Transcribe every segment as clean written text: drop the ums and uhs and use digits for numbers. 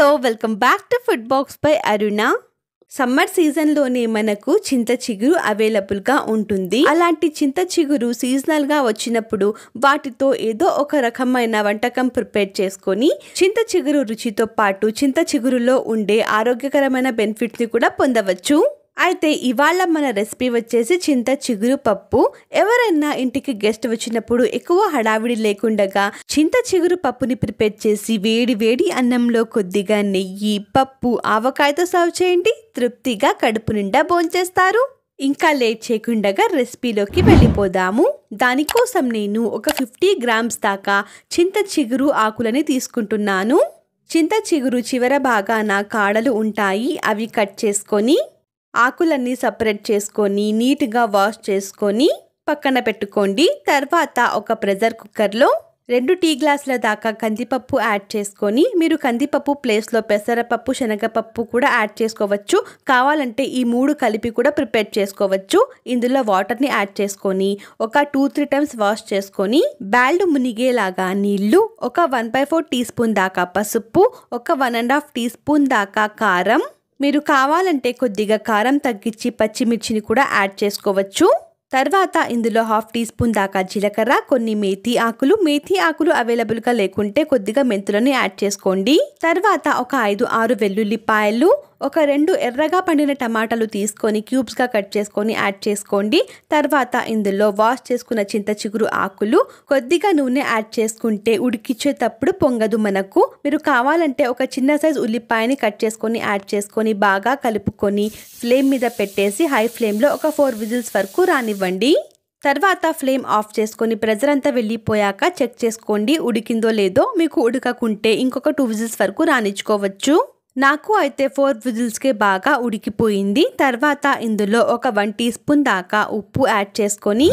Hello welcome back to food box by Aruna. Summer సీజన్లోనే మనకు చింత చిగురు అవైలబుల్గా ఉంటుంది. అలాంటి చింత చిగురు సీజనల్గా వచ్చినప్పుడు వాటితో ఏదో ఒక రకమైన వంటకం ప్రిపేర్ చేసుకొని చింత చిగురు రుచితో పాటు చింత చిగురులో ఉండే ఆరోగ్యకరమైన బెనిఫిట్స్ని కూడా పొందవచ్చు. అయితే ఇవాళ మన రెసిపీ వచ్చేసి చింత చిగురు పప్పు. ఎవరైనా ఇంటికి గెస్ట్ వచ్చినప్పుడు ఎక్కువ హడావిడి లేకుండా చింత చిగురు పప్పుని ప్రిపేర్ చేసి వేడి వేడి అన్నంలో కొద్దిగా నెయ్యి, పప్పు, ఆవకాయతో సర్వ్ చేయండి. తృప్తిగా కడుపు నిండా భోంచేస్తారు. ఇంకా లేట్ చేయకుండా రెసిపీలోకి వెళ్ళిపోదాము. దానికోసం నేను ఒక 50 గ్రామ్స్ దాకా చింత చిగురు ఆకులని తీసుకుంటున్నాను. చింత చిగురు చివర భాగాన కాడలు ఉంటాయి. అవి కట్ చేసుకొని ఆకులన్నీ సపరేట్ చేసుకొని నీట్గా వాష్ చేసుకొని పక్కన పెట్టుకోండి. తర్వాత ఒక ప్రెషర్ కుక్కర్లో 2 టీ గ్లాసుల దాకా కందిపప్పు యాడ్ చేసుకొని, మీరు కందిపప్పు ప్లేస్లో పెసరపప్పు, శనగపప్పు కూడా యాడ్ చేసుకోవచ్చు. కావాలంటే ఈ 3 కలిపి కూడా ప్రిపేర్ చేసుకోవచ్చు. ఇందులో వాటర్ని యాడ్ చేసుకొని ఒక 2-3 టైమ్స్ వాష్ చేసుకొని బ్యాల్డ్ మునిగేలాగా నీళ్లు, ఒక 1/4 టీ స్పూన్ దాకా పసుపు, ఒక 1.5 టీ స్పూన్ దాకా కారం, మీరు కావాలంటే కొద్దిగా కారం తగ్గించి పచ్చిమిర్చిని కూడా యాడ్ చేసుకోవచ్చు. తర్వాత ఇందులో 1/2 టీ స్పూన్ దాకా జీలకర్ర, కొన్ని మేథీ ఆకులు అవైలబుల్గా లేకుంటే కొద్దిగా మెంతులను యాడ్ చేసుకోండి. తర్వాత ఒక 5-6 వెల్లుల్లిపాయలు, ఒక 2 ఎర్రగా పండిన టమాటాలు తీసుకొని క్యూబ్స్గా కట్ చేసుకొని యాడ్ చేసుకోండి. తర్వాత ఇందులో వాష్ చేసుకున్న చింత చిగురు ఆకులు, కొద్దిగా నూనె యాడ్ చేసుకుంటే ఉడికించేటప్పుడు పొంగదు మనకు. మీరు కావాలంటే ఒక చిన్న సైజ్ ఉల్లిపాయని కట్ చేసుకొని యాడ్ చేసుకొని బాగా కలుపుకొని ఫ్లేమ్ మీద పెట్టేసి హై ఫ్లేమ్లో ఒక 4 విజిల్స్ వరకు రానివ్వండి. తర్వాత ఫ్లేమ్ ఆఫ్ చేసుకొని ప్రెషర్ అంతా వెళ్ళిపోయాక చెక్ చేసుకోండి ఉడికిందో లేదో. మీకు ఉడకకుంటే ఇంకొక 2 విజిల్స్ వరకు రానిచ్చుకోవచ్చు. నాకు అయితే 4 విజిల్స్కే బాగా ఉడికిపోయింది. తర్వాత ఇందులో ఒక 1 టీ స్పూన్ దాకా ఉప్పు యాడ్ చేసుకొని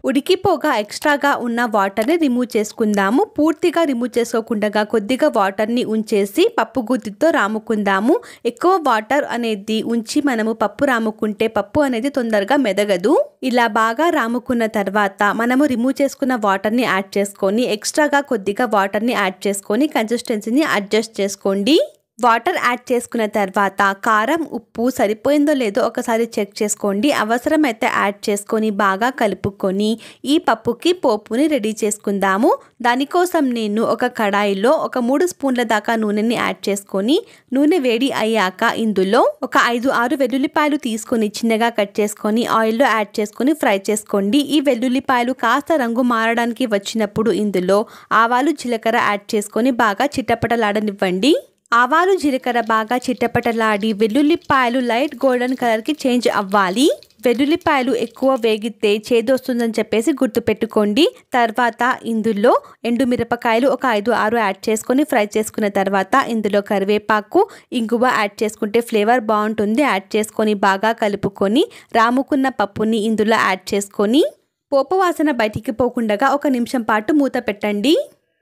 ఉడికిపోగా ఎక్స్ట్రాగా ఉన్న వాటర్ని రిమూవ్ చేసుకుందాము. పూర్తిగా రిమూవ్ చేసుకోకుండా కొద్దిగా వాటర్ని ఉంచేసి పప్పు గుత్తితో రాముకుందాము. ఎక్కువ వాటర్ అనేది ఉంచి మనము పప్పు రాముకుంటే పప్పు అనేది తొందరగా మెదగదు. ఇలా బాగా రాముకున్న తర్వాత మనము రిమూవ్ చేసుకున్న వాటర్ని యాడ్ చేసుకొని ఎక్స్ట్రాగా కొద్దిగా వాటర్ని యాడ్ చేసుకొని కన్సిస్టెన్సీని అడ్జస్ట్ చేసుకోండి. వాటర్ యాడ్ చేసుకున్న తర్వాత కారం, ఉప్పు సరిపోయిందో లేదో ఒకసారి చెక్ చేసుకోండి. అవసరమైతే యాడ్ చేసుకొని బాగా కలుపుకొని ఈ పప్పుకి పోపుని రెడీ చేసుకుందాము. దానికోసం నేను ఒక కడాయిలో ఒక 3 స్పూన్ల దాకా నూనెని యాడ్ చేసుకొని, నూనె వేడి అయ్యాక ఇందులో ఒక 5-6 వెల్లుల్లిపాయలు తీసుకొని చిన్నగా కట్ చేసుకొని ఆయిల్లో యాడ్ చేసుకొని ఫ్రై చేసుకోండి. ఈ వెల్లుల్లిపాయలు కాస్త రంగు మారడానికి వచ్చినప్పుడు ఇందులో ఆవాలు, జీలకర్ర యాడ్ చేసుకొని బాగా చిట్టపటలాడనివ్వండి. ఆవాలు, జీలకర్ర బాగా చిట్టపటలాడి వెల్లుల్లిపాయలు లైట్ గోల్డెన్ కలర్కి చేంజ్ అవ్వాలి. వెల్లుల్లిపాయలు ఎక్కువ వేగితే చేదొస్తుందని చెప్పేసి గుర్తుపెట్టుకోండి. తర్వాత ఇందులో ఎండుమిరపకాయలు ఒక 5-6 యాడ్ చేసుకొని ఫ్రై చేసుకున్న తర్వాత ఇందులో కరివేపాకు, ఇంగువ యాడ్ చేసుకుంటే ఫ్లేవర్ బాగుంటుంది. యాడ్ చేసుకొని బాగా కలుపుకొని రాముకున్న పప్పుని ఇందులో యాడ్ చేసుకొని పోపు వాసన బయటికి పోకుండా ఒక నిమిషం పాటు మూత పెట్టండి.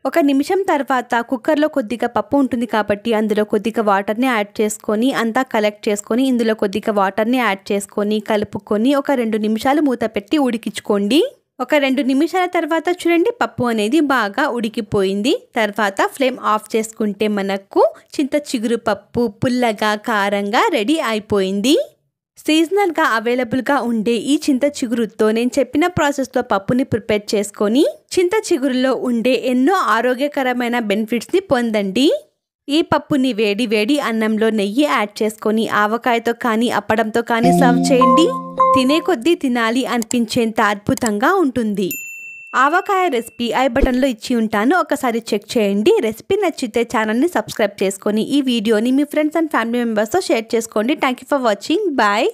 ఒక నిమిషం తర్వాత కుక్కర్లో కొద్దిగా పప్పు ఉంటుంది కాబట్టి అందులో కొద్దిగా వాటర్ని యాడ్ చేసుకొని అంతా కలెక్ట్ చేసుకొని ఇందులో కొద్దిగా వాటర్ని యాడ్ చేసుకొని కలుపుకొని ఒక 2 నిమిషాలు మూత పెట్టి ఉడికించుకోండి. ఒక 2 నిమిషాల తర్వాత చూడండి పప్పు అనేది బాగా ఉడికిపోయింది. తర్వాత ఫ్లేమ్ ఆఫ్ చేసుకుంటే మనకు చింత చిగురు పప్పు పుల్లగా, కారంగా రెడీ అయిపోయింది. సీజనల్గా అవైలబుల్గా ఉండే ఈ చింత చిగురుతో నేను చెప్పిన ప్రాసెస్లో పప్పుని ప్రిపేర్ చేసుకొని చింత చిగురులో ఉండే ఎన్నో ఆరోగ్యకరమైన బెనిఫిట్స్ని పొందండి. ఈ పప్పుని వేడి వేడి అన్నంలో నెయ్యి యాడ్ చేసుకొని ఆవకాయతో కానీ అప్పడంతో కానీ సర్వ్ చేయండి. తినే కొద్దీ తినాలి అనిపించేంత అద్భుతంగా ఉంటుంది. ఆవకాయ రెసిపీ ఐ బటన్లో ఇచ్చి ఉంటాను, ఒకసారి చెక్ చేయండి. రెసిపీ నచ్చితే ఛానల్ని సబ్స్క్రైబ్ చేసుకొని ఈ వీడియోని మీ ఫ్రెండ్స్ అండ్ ఫ్యామిలీ మెంబర్స్తో షేర్ చేసుకోండి. Thank you for watching. Bye.